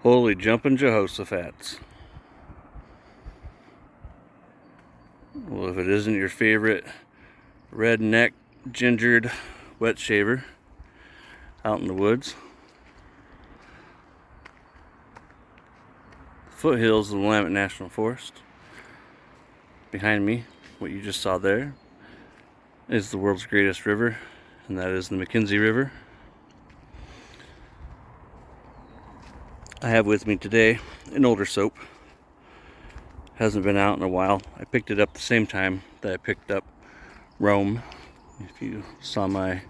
Holy jumping Jehoshaphat's. Well, if it isn't your favorite redneck gingered wet shaver out in the woods. Foothills of the Willamette National Forest. Behind me, what you just saw there, is the world's greatest river, and that is the McKenzie River. I have with me today an older soap. Hasn't been out in a while. I picked it up the same time that I picked up Rome. If you saw my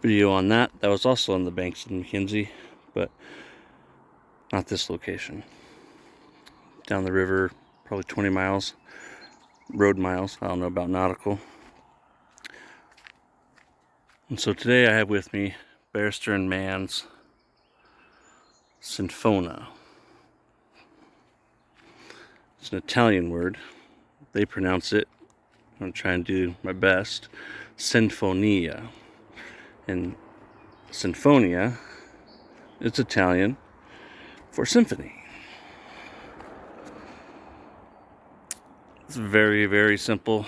video on that, that was also on the banks of the McKenzie, but not this location. Down the river, probably 20 miles, road miles. I don't know about nautical. And so today I have with me Bearster and Mann's Sinfona. It's an Italian word. They pronounce it, I'm going to try and do my best, Sinfonia. And Sinfonia, it's Italian for symphony. It's a very, very simple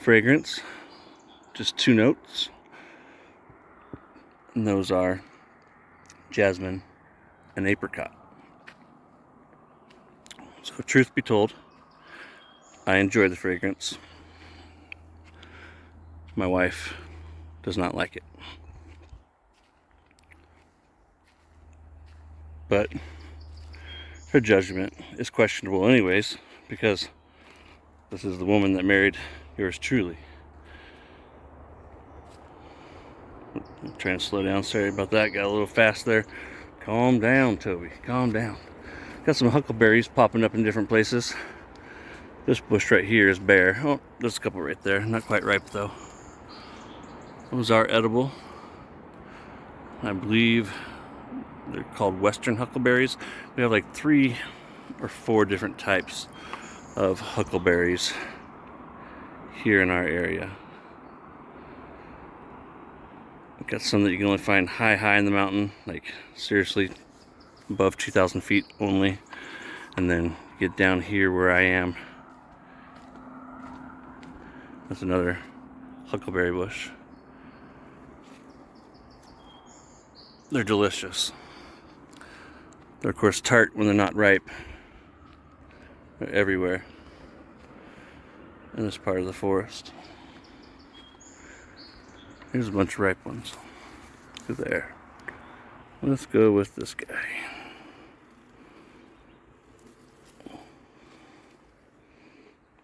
fragrance. Just 2 notes. And those are jasmine and apricot. So, truth be told, I enjoy the fragrance. My wife does not like it. But her judgment is questionable anyways, because this is the woman that married yours truly. I'm trying to slow down, sorry about that, got a little fast there. Calm down, Toby, calm down. Got some huckleberries popping up in different places. This bush right here is bare. Oh, there's a couple right there, not quite ripe though. Those are edible. I believe they're called western huckleberries. We have like 3 or 4 different types of huckleberries here in our area. We've got some that you can only find high in the mountain, like seriously above 2,000 feet only. And then get down here where I am. That's another huckleberry bush. They're delicious. They're of course tart when they're not ripe. They're everywhere in this part of the forest. Here's a bunch of ripe ones. Look there. Let's go with this guy.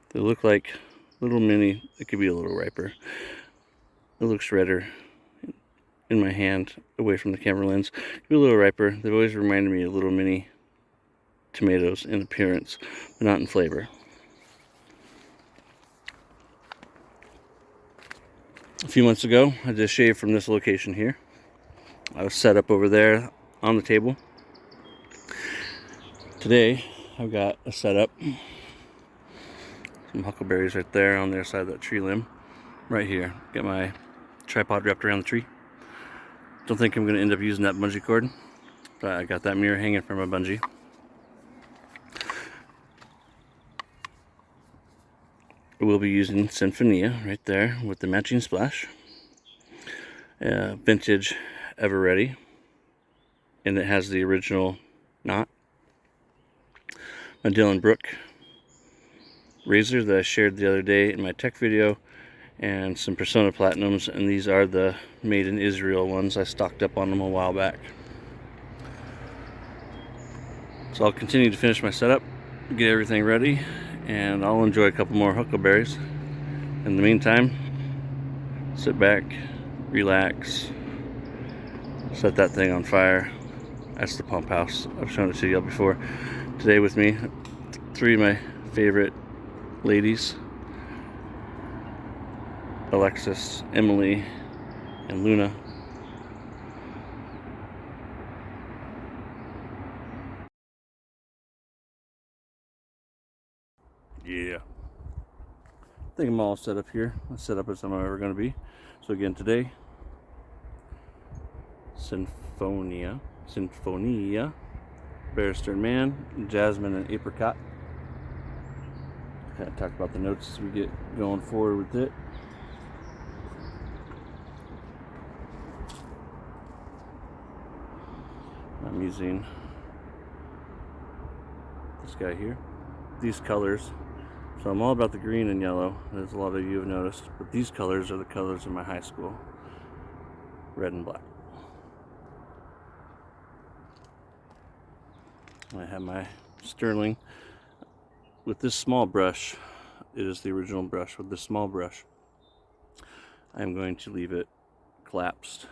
They look like little mini, it could be a little riper. It looks redder in my hand, away from the camera lens. Could be a little riper. They've always reminded me of little mini tomatoes in appearance, but not in flavor. A few months ago, I did a shave from this location here. I was set up over there on the table. Today, I've got a setup. Some huckleberries right there on the other side of that tree limb. Right here. Got my tripod wrapped around the tree. Don't think I'm going to end up using that bungee cord, but I got that mirror hanging from a bungee. We'll be using Sinfonia right there with the matching splash. Vintage Eveready, and it has the original knot. My Dylan Brook razor that I shared the other day in my tech video, and some Persona Platinums, and these are the made in Israel ones. I stocked up on them a while back. So I'll continue to finish my setup, get everything ready, and I'll enjoy a couple more huckleberries. In the meantime, sit back, relax, set that thing on fire. That's the pump house. I've shown it to you before. Today with me, 3 of my favorite ladies, Alexis, Emily, and Luna. Yeah. I think I'm all set up here. As set up as I'm ever going to be. So again, today, Sinfonia, Sinfonia, Barrister Man, Jasmine and Apricot. Kind of talk about the notes as we get going forward with it. I'm using this guy here, these colors. So I'm all about the green and yellow, as a lot of you have noticed, but these colors are the colors of my high school, red and black. I have my Sterling with this small brush. It is the original brush. With this small brush, I'm going to leave it collapsed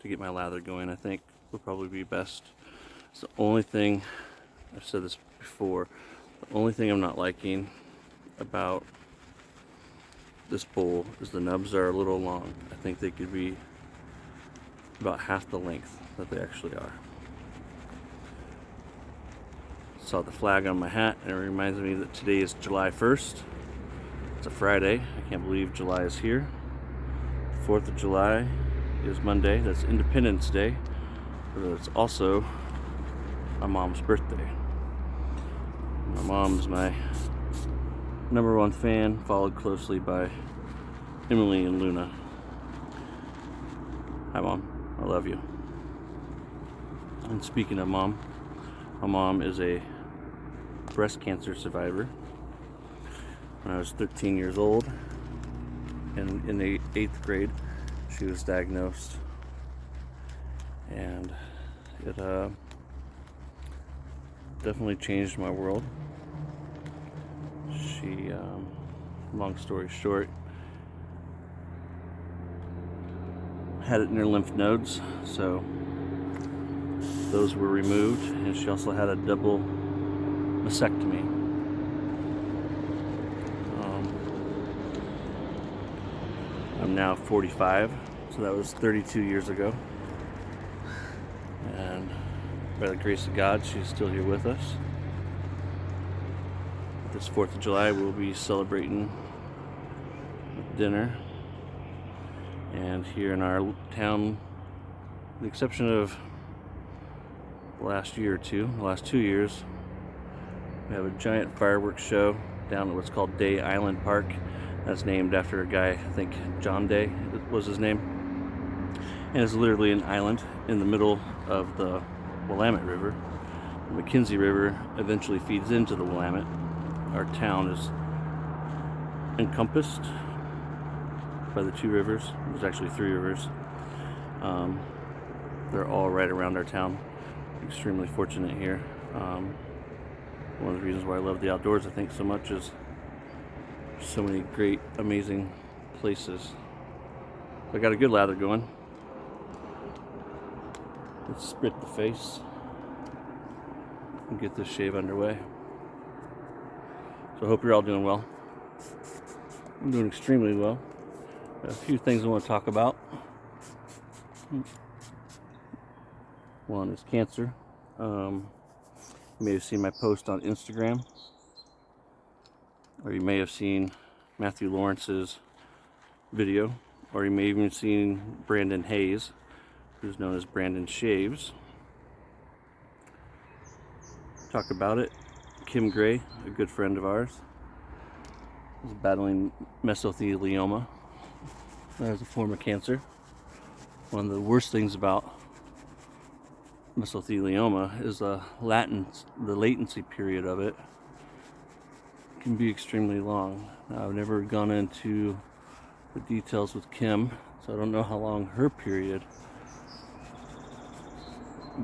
to get my lather going. I think would probably be best. It's the only thing, I've said this before, the only thing I'm not liking about this bowl is the nubs are a little long. I think they could be about half the length that they actually are. Saw the flag on my hat and it reminds me that today is July 1st. It's a Friday. I can't believe July is here. 4th of July is Monday. That's Independence Day. But it's also my mom's birthday. My mom's my #1 fan, followed closely by Emily and Luna. Hi Mom, I love you. And speaking of Mom, my mom is a breast cancer survivor. When I was 13 years old, and in the 8th grade, she was diagnosed, and it definitely changed my world. She, long story short, had it in her lymph nodes, so those were removed, and she also had a double mastectomy. I'm now 45, so that was 32 years ago. And by the grace of God, she's still here with us. This 4th of July, we'll be celebrating with dinner. And here in our town, with the exception of the last year or two, the last 2 years, we have a giant fireworks show down at what's called Day Island Park. That's named after a guy, I think John Day was his name. And it's literally an island in the middle of the Willamette River. The McKenzie River eventually feeds into the Willamette. Our town is encompassed by the 2 rivers. There's actually 3 rivers. They're all right around our town. Extremely fortunate here. One of the reasons why I love the outdoors, I think, so much is so many great, amazing places. I got a good lather going. Let's sprit the face and get this shave underway. So I hope you're all doing well. I'm doing extremely well. Got a few things I want to talk about. One is cancer. You may have seen my post on Instagram, or you may have seen Matthew Lawrence's video, or you may have even seen Brandon Hayes, who's known as Brandon Shaves, talk about it. Kim Gray, a good friend of ours, is battling mesothelioma. That is a form of cancer. One of the worst things about mesothelioma is the latency period of it can be extremely long. Now, I've never gone into the details with Kim, so I don't know how long her period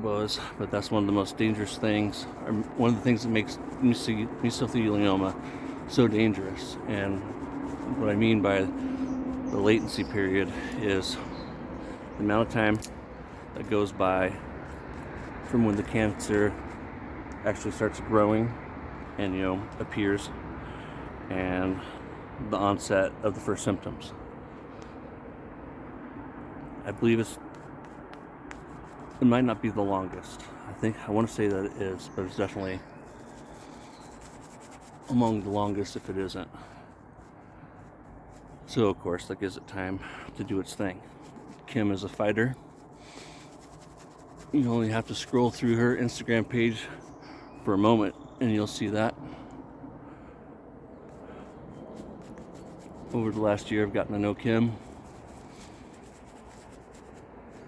was, but that's one of the most dangerous things, or one of the things that makes mesothelioma so dangerous. And what I mean by the latency period is the amount of time that goes by from when the cancer actually starts growing and appears, and the onset of the first symptoms. I believe it might not be the longest. I want to say that it is, but it's definitely among the longest if it isn't. So of course that gives it time to do its thing. Kim is a fighter. You only have to scroll through her Instagram page for a moment and you'll see that. Over the last year, I've gotten to know Kim.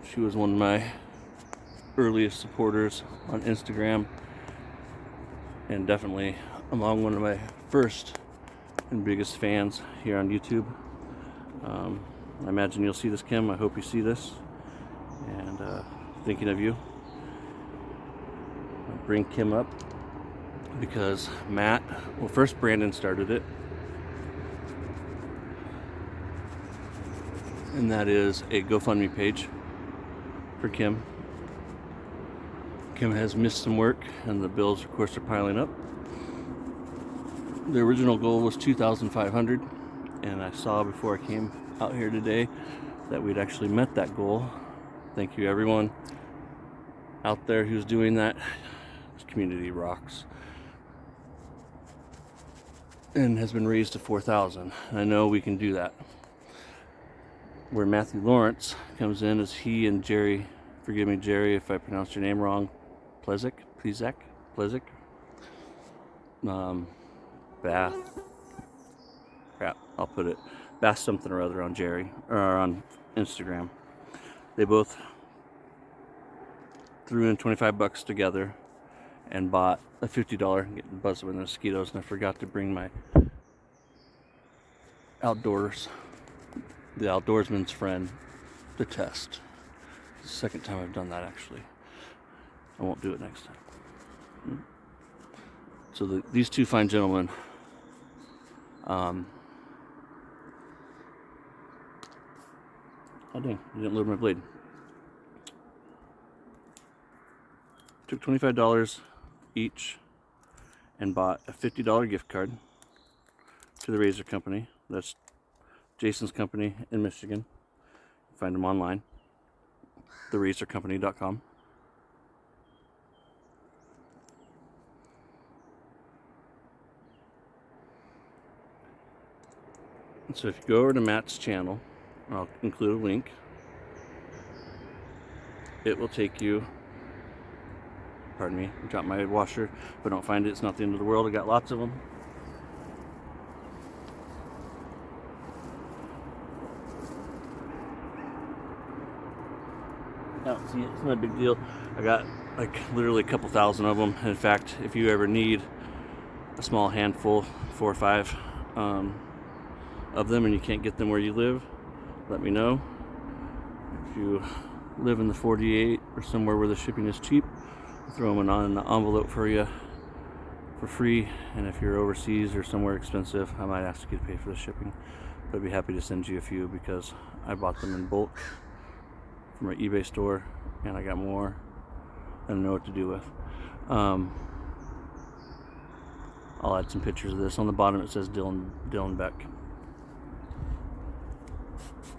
She was one of my earliest supporters on Instagram, and definitely among one of my first and biggest fans here on YouTube. I imagine you'll see this, Kim. I hope you see this, and thinking of you. I'll bring Kim up because Matt, well, first Brandon started it, and that is a GoFundMe page for Kim. Kim has missed some work, and the bills, of course, are piling up. The original goal was $2,500, and I saw before I came out here today that we'd actually met that goal. Thank you, everyone out there who's doing that. This community rocks, and has been raised to $4,000. I know we can do that. Where Matthew Lawrence comes in is he and Jerry, forgive me, Jerry, if I pronounced your name wrong, Plezik, Bath, crap, I'll put it, Bath something or other on Jerry, or on Instagram. They both threw in 25 bucks together and bought a $50, getting buzzed with mosquitoes, and I forgot to bring my the outdoorsman's friend to test. It's the second time I've done that, actually. I won't do it next time. So these two fine gentlemen, oh dang, I didn't load my blade. Took $25 each and bought a $50 gift card to the Razor Company. That's Jason's company in Michigan. Find them online, therazorcompany.com. And so if you go over to Matt's channel, I'll include a link. It will take you, pardon me, I dropped my washer. If I don't find it, it's not the end of the world. I got lots of them. No, see, it's not a big deal. I got like literally a couple thousand of them. In fact, if you ever need a small handful, 4 or 5 of them, and you can't get them where you live, let me know. If you live in the 48 or somewhere where the shipping is cheap, I'll throw them in an envelope for you for free. And if you're overseas or somewhere expensive, I might ask you to pay for the shipping. But I'd be happy to send you a few because I bought them in bulk from my eBay store, and I got more. I don't know what to do with. I'll add some pictures of this. On the bottom it says Dylan Beck.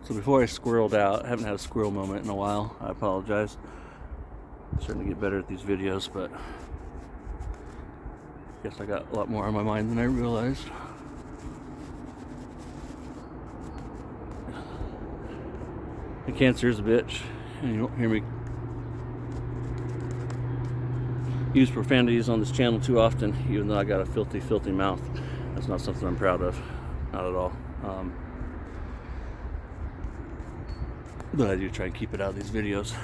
So before I squirreled out, I haven't had a squirrel moment in a while. I apologize. I'm starting to get better at these videos, but I guess I got a lot more on my mind than I realized. The cancer is a bitch, and you don't hear me use profanities on this channel too often, even though I got a filthy, filthy mouth. That's not something I'm proud of, not at all. But I do try and keep it out of these videos.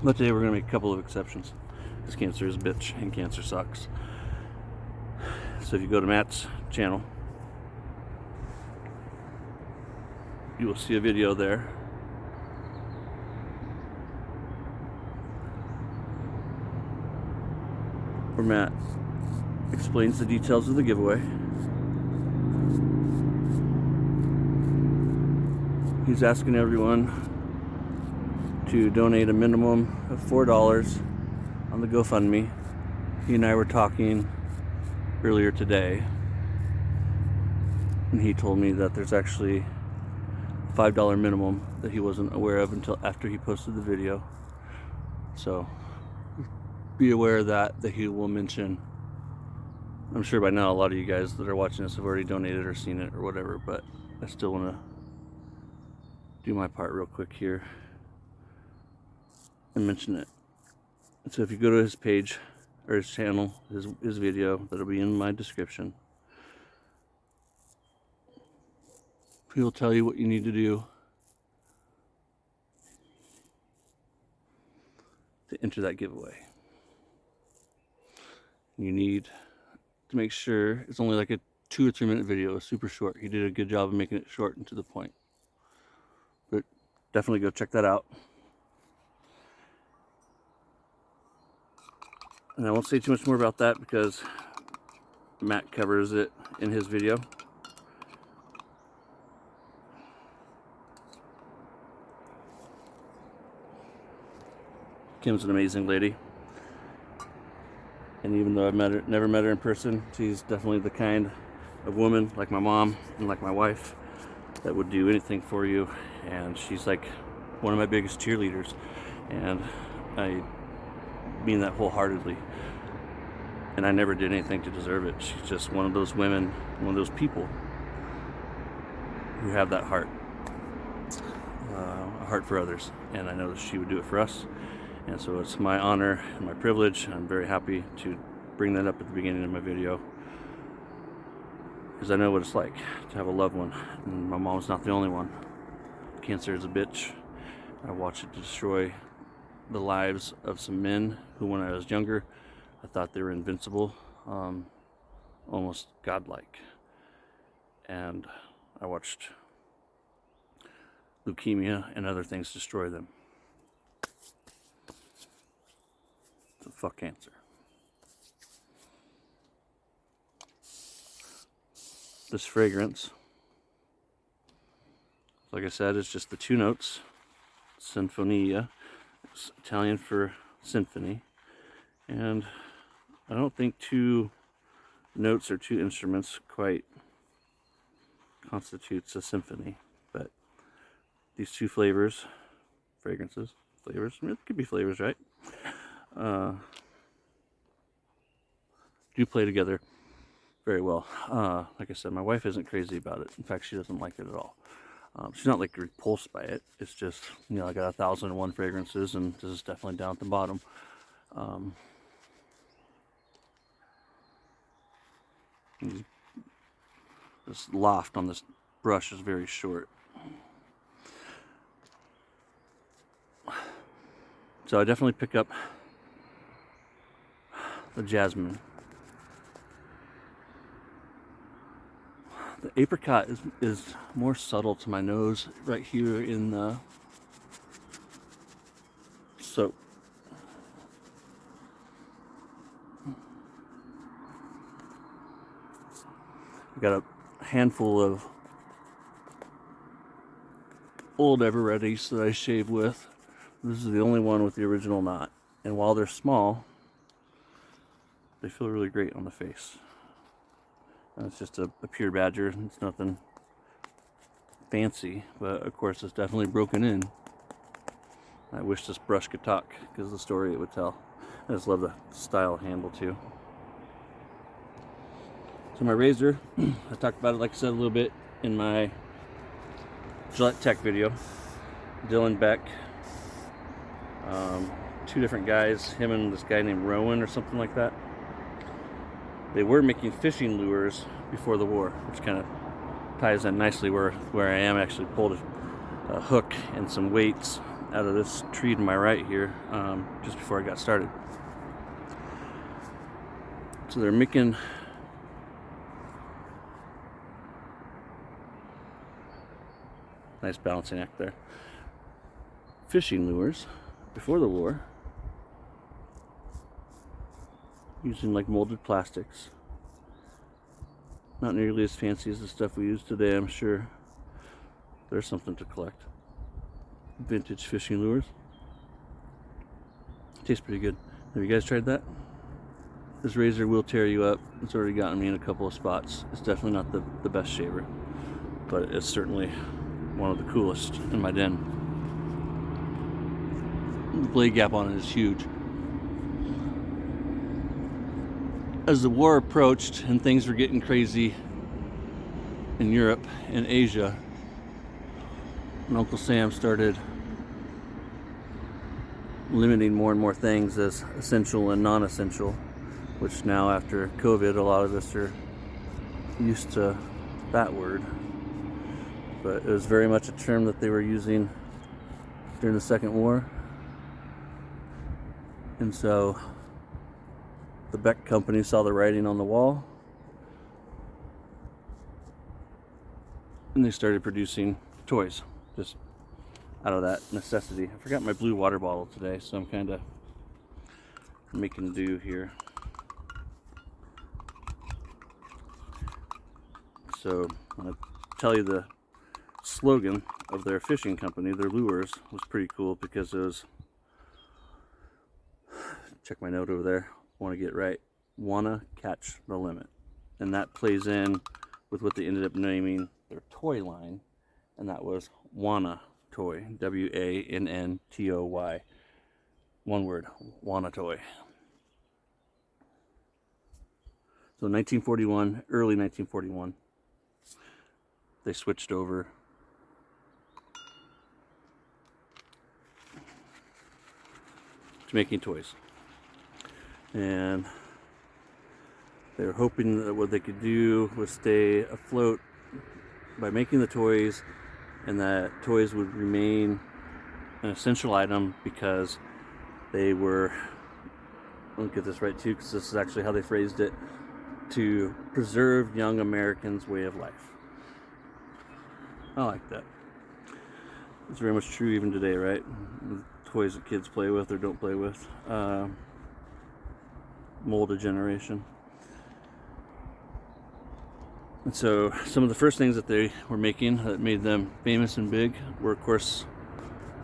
But today we're going to make a couple of exceptions, because cancer is a bitch and cancer sucks. So if you go to Matt's channel, you will see a video there where Matt explains the details of the giveaway. He's asking everyone to donate a minimum of $4 on the GoFundMe. He and I were talking earlier today, and he told me that there's actually a $5 minimum that he wasn't aware of until after he posted the video. So be aware of that he will mention. I'm sure by now a lot of you guys that are watching this have already donated or seen it or whatever, but I still want to do my part real quick here and mention it. So if you go to his page or his channel, his video, that'll be in my description, he'll tell you what you need to do to enter that giveaway. You need to make sure it's only like a 2 or 3 minute video. It's super short. He did a good job of making it short and to the point. But definitely go check that out. And I won't say too much more about that because Matt covers it in his video. Kim's an amazing lady. And even though I've never met her in person, she's definitely the kind of woman, like my mom and like my wife, that would do anything for you. And she's like one of my biggest cheerleaders. And I mean that wholeheartedly. And I never did anything to deserve it. She's just one of those women, one of those people who have that heart, a heart for others. And I know that she would do it for us. And so it's my honor and my privilege. I'm very happy to bring that up at the beginning of my video, because I know what it's like to have a loved one. And my mom's not the only one. Cancer is a bitch. I watched it destroy the lives of some men who, when I was younger, I thought they were invincible, almost godlike. And I watched leukemia and other things destroy them. So fuck cancer. This fragrance, like I said, it's just the 2 notes. Sinfonia. It's Italian for symphony. And I don't think 2 notes or 2 instruments quite constitutes a symphony. But these 2 flavors, fragrances, flavors, I mean, it could be flavors, right? Do play together very well. Like I said, my wife isn't crazy about it. In fact, she doesn't like it at all. She's not like repulsed by it. It's just, you know, I got 1,001 fragrances, and this is definitely down at the bottom. This loft on this brush is very short. So I definitely pick up the jasmine. The apricot is more subtle to my nose right here in the soap. I got a handful of old Evereadys that I shave with. This is the only one with the original knot. And while they're small, they feel really great on the face. And it's just a pure badger. It's nothing fancy, but of course it's definitely broken in. I wish this brush could talk, because of the story it would tell. I just love the style handle too. So my razor, I talked about it, like I said, a little bit in my Gillette Tech video. Dylan Beck, 2 different guys, him and this guy named Rowan or something like that. They were making fishing lures before the war, which kind of ties in nicely where I am. I actually pulled a hook and some weights out of this tree to my right here, just before I got started. So they're making nice balancing act there. Fishing lures before the war, using like molded plastics. Not nearly as fancy as the stuff we use today, I'm sure. There's something to collect. Vintage fishing lures. Tastes pretty good. Have you guys tried that? This razor will tear you up. It's already gotten me in a couple of spots. It's definitely not the best shaver, but it's certainly one of the coolest in my den. The blade gap on it is huge. As the war approached and things were getting crazy in Europe and Asia, and Uncle Sam started limiting more and more things as essential and non-essential, which now after COVID, a lot of us are used to that word. But it was very much a term that they were using during the Second War. And so the Beck Company saw the writing on the wall, and they started producing toys just out of that necessity. I forgot my blue water bottle today, so I'm kind of making do here. So I'm going to tell you the slogan of their fishing company, their lures, was pretty cool because it was, check my note over there, want to get right, wanna catch the limit. And that plays in with what they ended up naming their toy line, and that was Wanna Toy, W-A-N-N-T-O-Y. One word, Wanna Toy. So 1941, early 1941, they switched over to making toys. And they were hoping that what they could do was stay afloat by making the toys, and that toys would remain an essential item because they were, let me get this right too, because this is actually how they phrased it, to preserve young Americans' way of life. I like that. It's very much true even today, right? The toys that kids play with or don't play with. Mold a generation. And so some of the first things that they were making that made them famous and big were, of course,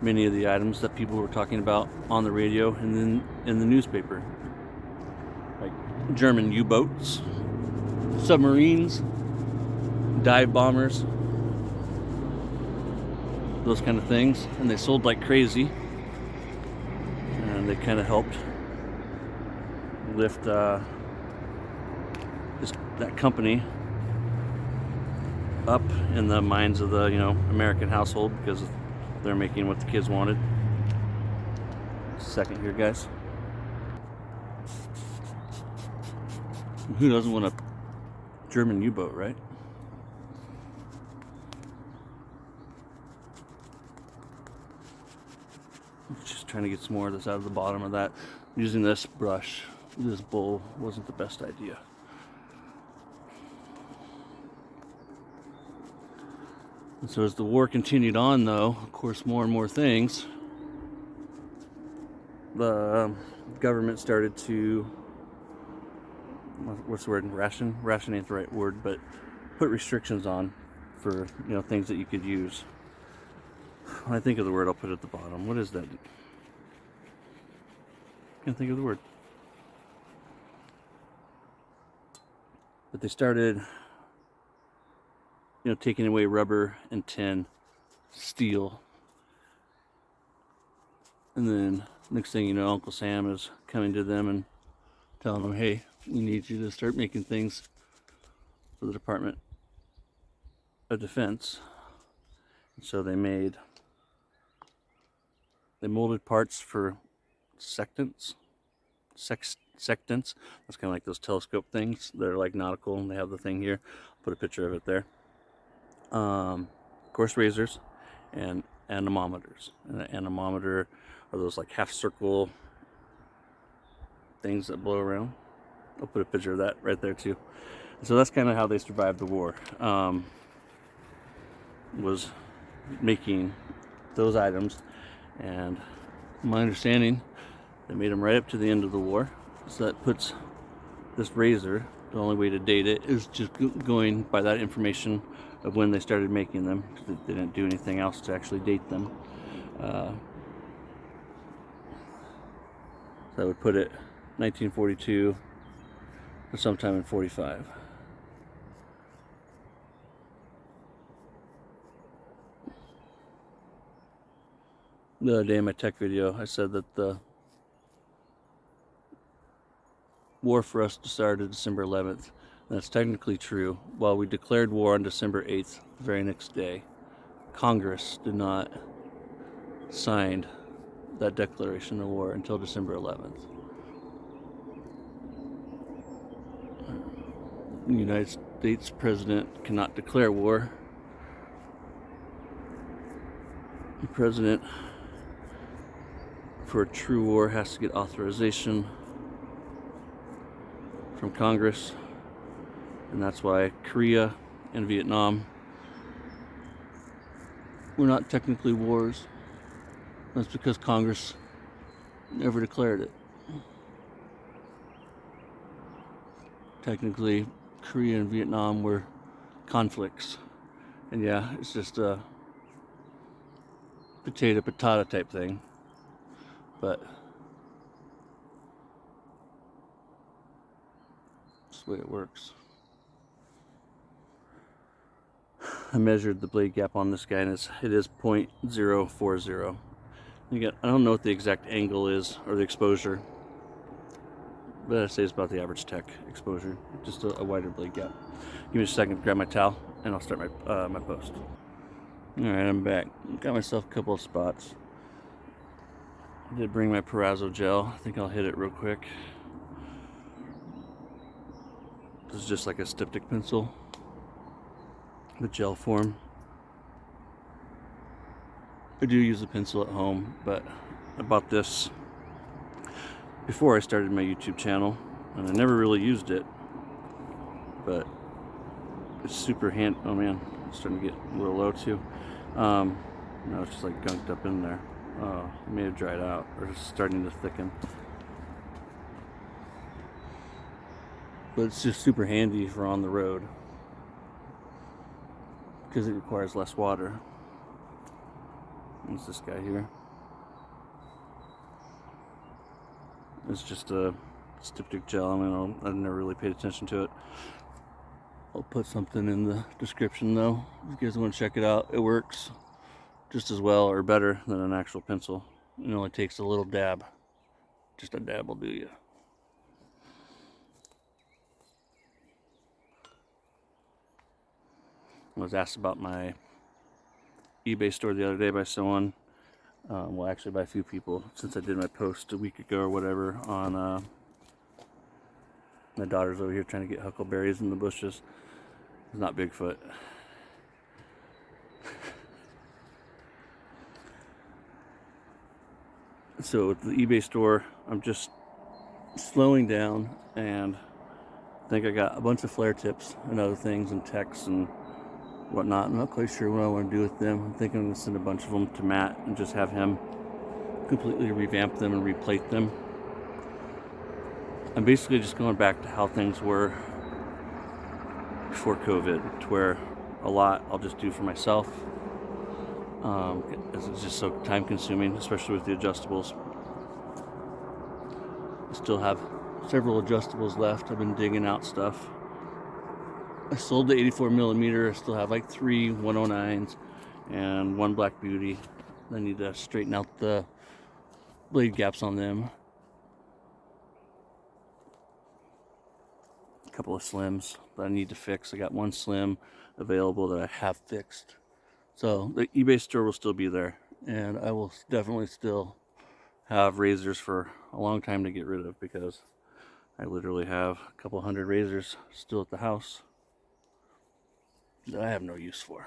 many of the items that people were talking about on the radio and then in the newspaper, like German U-boats, submarines, dive bombers, those kind of things. And they sold like crazy, and they kind of helped lift that company up in the minds of the American household, because they're making what the kids wanted. Second here, guys. Who doesn't want a German U-boat, right? Just trying to get some more of this out of the bottom of that. Using this brush, this bowl, wasn't the best idea. And so as the war continued on, though, of course, more and more things, the government started to, what's the word, ration? Ration ain't the right word, but put restrictions on for, things that you could use. When I think of the word, I'll put it at the bottom. What is that? Can't think of the word. But they started, taking away rubber and tin, steel. And then next thing you know, Uncle Sam is coming to them and telling them, hey, we need you to start making things for the Department of Defense. And so they molded parts for sectants. Sectants. That's kind of like those telescope things. They're like nautical, and they have the thing here. I'll put a picture of it there. Of course, razors and anemometers. And an anemometer are those like half circle things that blow around. I'll put a picture of that right there too. So that's kind of how they survived the war. Was making those items, and my understanding, they made them right up to the end of the war. So that puts this razor, the only way to date it is just going by that information of when they started making them, because they didn't do anything else to actually date them. So I would put it 1942 or sometime in 45. The other day in my tech video, I said that the war for us started December 11th. And that's technically true. While we declared war on December 8th, the very next day, Congress did not sign that declaration of war until December 11th. The United States president cannot declare war. The president, for a true war, has to get authorization from Congress, and that's why Korea and Vietnam were not technically wars. That's because Congress never declared it. Technically, Korea and Vietnam were conflicts, and yeah, it's just a potato patata type thing, but that's the way it works. I measured the blade gap on this guy, and it is 0.040. Again, I don't know what the exact angle is or the exposure, but I'd say it's about the average tech exposure, just a wider blade gap. Give me a second to grab my towel, and I'll start my post. All right, I'm back. Got myself a couple of spots. I did bring my Perazzo gel. I think I'll hit it real quick. This is just like a styptic pencil, the gel form. I do use a pencil at home, but I bought this before I started my YouTube channel, and I never really used it, but it's super handy. Oh man, it's starting to get a little low too. No, it's just like gunked up in there. It may have dried out, or it's starting to thicken. But it's just super handy for on the road because it requires less water. What's this guy here? It's just a styptic gel. I mean, I've never really paid attention to it. I'll put something in the description though, if you guys want to check it out. It works just as well or better than an actual pencil. It only takes a little dab. Just a dab will do you. I was asked about my eBay store the other day by someone, well actually by a few people, since I did my post a week ago or whatever on my daughter's over here trying to get huckleberries in the bushes. It's not Bigfoot. So with the eBay store, I'm just slowing down, and I think I got a bunch of flare tips and other things and texts and whatnot. I'm not quite sure what I want to do with them. I'm thinking I'm going to send a bunch of them to Matt and just have him completely revamp them and replate them. I'm basically just going back to how things were before COVID, to where a lot I'll just do for myself. It's just so time consuming, especially with the adjustables. I still have several adjustables left. I've been digging out stuff. I sold the 84 millimeter. I still have like 3 109s and 1 Black Beauty. I need to straighten out the blade gaps on them. A couple of slims that I need to fix. I got 1 slim available that I have fixed. So the eBay store will still be there, and I will definitely still have razors for a long time to get rid of, because I literally have a couple hundred razors still at the house that I have no use for.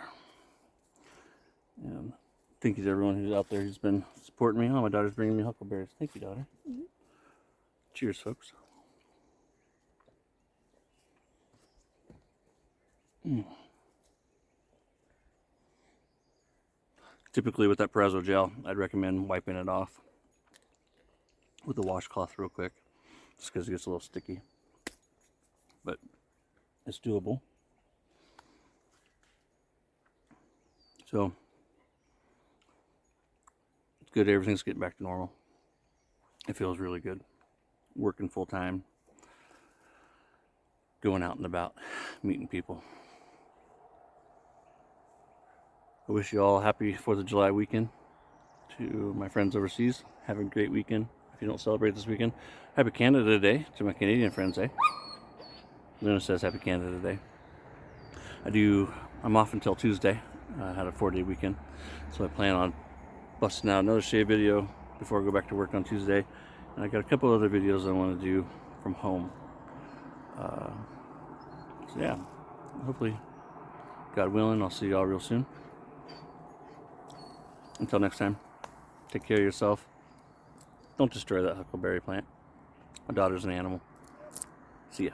And thank you to everyone who's out there who's been supporting me. Oh, my daughter's bringing me huckleberries. Thank you, daughter. Mm-hmm. Cheers, folks. Typically with that Perazzo gel, I'd recommend wiping it off with a washcloth real quick, just because it gets a little sticky. But it's doable. So it's good. Everything's getting back to normal. It feels really good. Working full time, going out and about, meeting people. I wish you all a happy 4th of July weekend. To my friends overseas, have a great weekend. If you don't celebrate this weekend, happy Canada Day to my Canadian friends, eh? Luna says happy Canada Day. I'm off until Tuesday. I had a 4-day weekend, so I plan on busting out another shave video before I go back to work on Tuesday. And I got a couple other videos I want to do from home. So yeah, hopefully, God willing, I'll see y'all real soon. Until next time, take care of yourself. Don't destroy that huckleberry plant. My daughter's an animal. See ya.